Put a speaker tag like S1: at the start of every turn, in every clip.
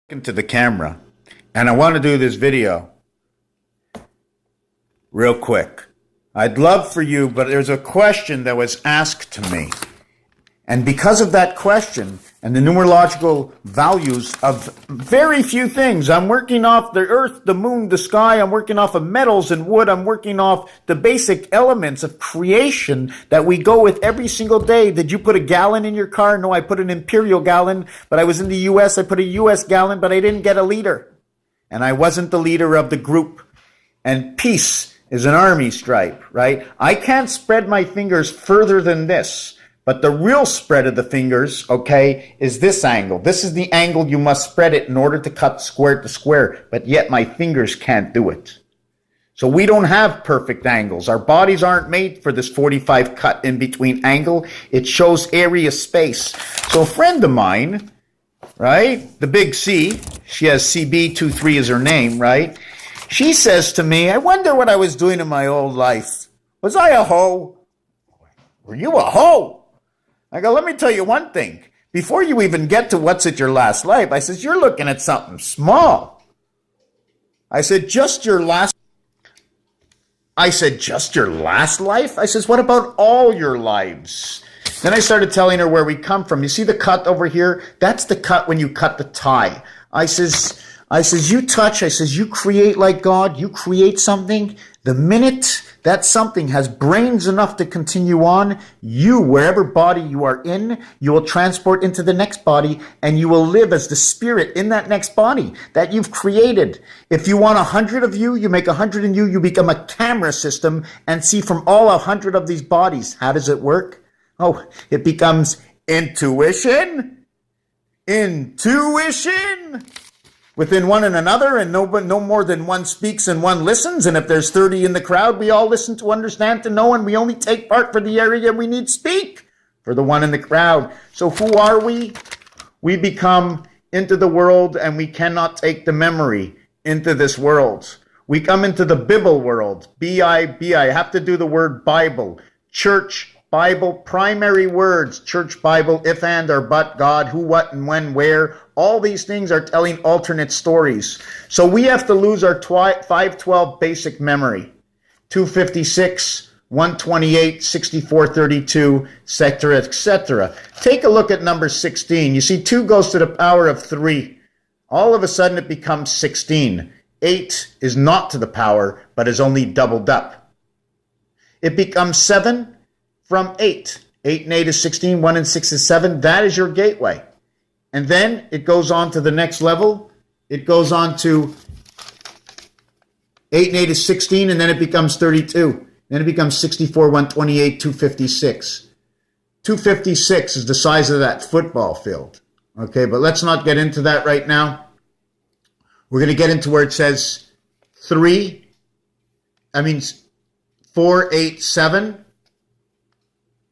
S1: Into the camera, and I want to do this video real quick. I'd love for you, but there's a question that was asked to me. And because of that question and the numerological values of very few things, I'm working off the earth, the moon, the sky. I'm working off of metals and wood. I'm working off the basic elements of creation that we go with every single day. Did you put a gallon in your car? No, I put an imperial gallon, but I was in the U.S. I put a U.S. gallon, but I didn't get a liter. And I wasn't the leader of the group. And peace is an army stripe, right? I can't spread my fingers further than this. But the real spread of the fingers, okay, is this angle. This is the angle you must spread it in order to cut square to square, but yet my fingers can't do it. So we don't have perfect angles. Our bodies aren't made for this 45 cut in between angle. It shows area space. So a friend of mine, right, the big C, she has CB23 as her name, right? She says to me, I wonder what I was doing in my old life. Was I a hoe? Were you a hoe? I go, let me tell you one thing. Before you even get to what's at your last life, I says, you're looking at something small. I said, just your last life? I says, what about all your lives? Then I started telling her where we come from. You see the cut over here? That's the cut when you cut the tie. I says, you touch, I says, you create like God, you create something. The minute that something has brains enough to continue on, you, wherever body you are in, you will transport into the next body, and you will live as the spirit in that next body that you've created. If you want 100 of you, you make 100 in you, you become a camera system and see from all 100 of these bodies. How does it work? Oh, it becomes intuition. Within one and another, and no more than one speaks and one listens. And if there's 30 in the crowd, we all listen to understand, to know, and we only take part for the area we need speak for the one in the crowd. So who are we? We become into the world, and we cannot take the memory into this world. We come into the Bible world, B-I-B-I. I have to do the word Bible, church, Bible, primary words, church, Bible, if, and, or, but, God, who, what, and when, where. All these things are telling alternate stories. So we have to lose our 512 basic memory. 256, 128, 6432, etc., etc. Take a look at number 16. You see 2 goes to the power of 3. All of a sudden it becomes 16. 8 is not to the power, but is only doubled up. It becomes 7 from 8. 8 and 8 is 16, 1 and 6 is 7. That is your gateway. And then it goes on to the next level. It goes on to 8 and 8 is 16, and then it becomes 32. Then it becomes 64, 128, 256. 256 is the size of that football field. Okay, but let's not get into that right now. We're going to get into where it says 4, 8, 7.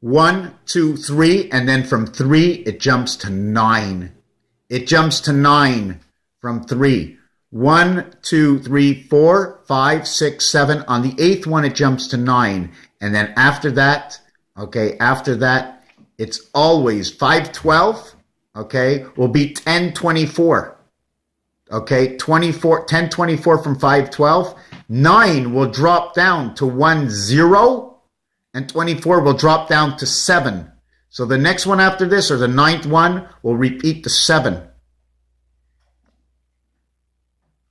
S1: 1, 2, 3, and then from 3, it jumps to 9. It jumps to 9 from 3. 1, 2, 3, 4, 5, 6, 7. On the 8th one, it jumps to 9. And then after that, it's always 512, will be 1024. 1024 from 512. 9 will drop down to 10. And 24 will drop down to 7. So the next one after this, or the 9th one, will repeat to 7.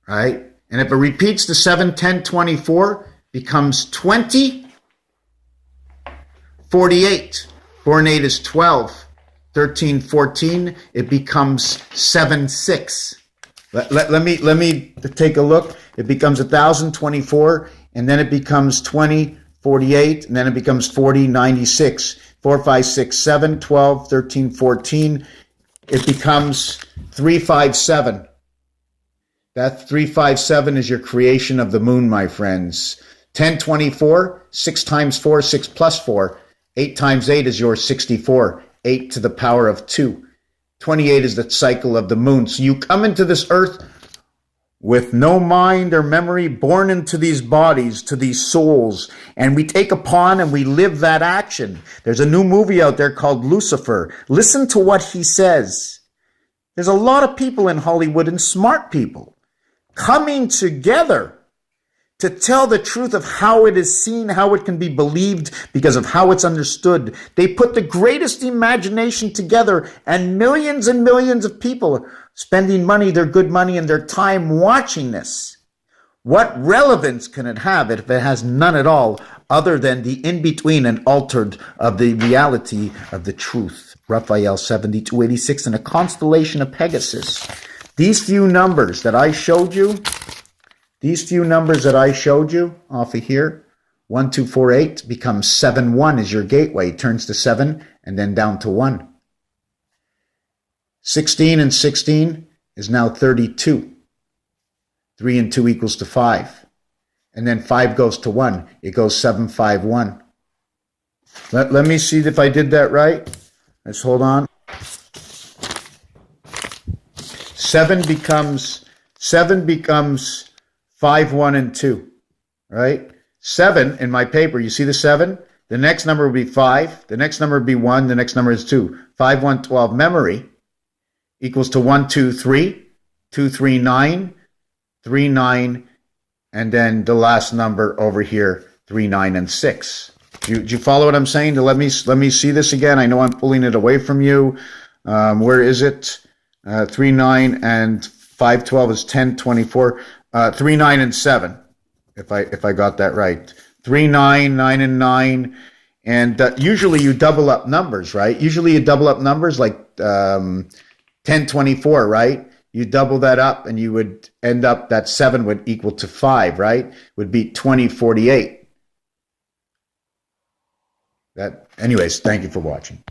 S1: Right? And if it repeats to 7, 10, 24, becomes 20, 48. 4 and 8 is 12. 13, 14, it becomes 7, 6. Let me take a look. It becomes 1,024, and then it becomes 20, 48, and then it becomes 40, 96, 4, 5, 6, 7, 12, 13, 14. It becomes 357. That 357 is your creation of the moon, my friends. 1024, 6 times 4, 6 plus 4. 8 times 8 is your 64. 8 to the power of 2. 28 is the cycle of the moon. So you come into this earth with no mind or memory, born into these bodies, to these souls, and we take upon and we live that action. There's a new movie out there called Lucifer. Listen to what he says. There's a lot of people in Hollywood and smart people coming together to tell the truth of how it is seen, how it can be believed because of how it's understood. They put the greatest imagination together, and millions of people are spending money, their good money and their time watching this. What relevance can it have if it has none at all other than the in-between and altered of the reality of the truth? Raphael 7286 and a constellation of Pegasus. These few numbers that I showed you, off of here, 1248 becomes 71 is your gateway. It turns to 7 and then down to 1. 16 and 16 is now 32. 3 and 2 equals to 5. And then 5 goes to 1. It goes 751. Let me see if I did that right. Let's hold on. 7 becomes 5, 1, and 2. Right? 7 in my paper, you see the 7? The next number will be 5. The next number will be 1. The next number is 2. 5, 1, 12 memory equals to 1, 2, 3. 2, 3, 9. 3, 9. And then the last number over here, 3, 9, and 6. Do you follow what I'm saying? Let me see this again. I know I'm pulling it away from you. Where is it? 3, 9, and 5, 12 is 10, 24. 3, 9, and 7, if I got that right. 3, 9, 9, and 9. And usually you double up numbers, right? Usually you double up numbers like 10, 24, right? You double that up and you would end up that 7 would equal to 5, right? Would be 20, 48. Anyways, thank you for watching.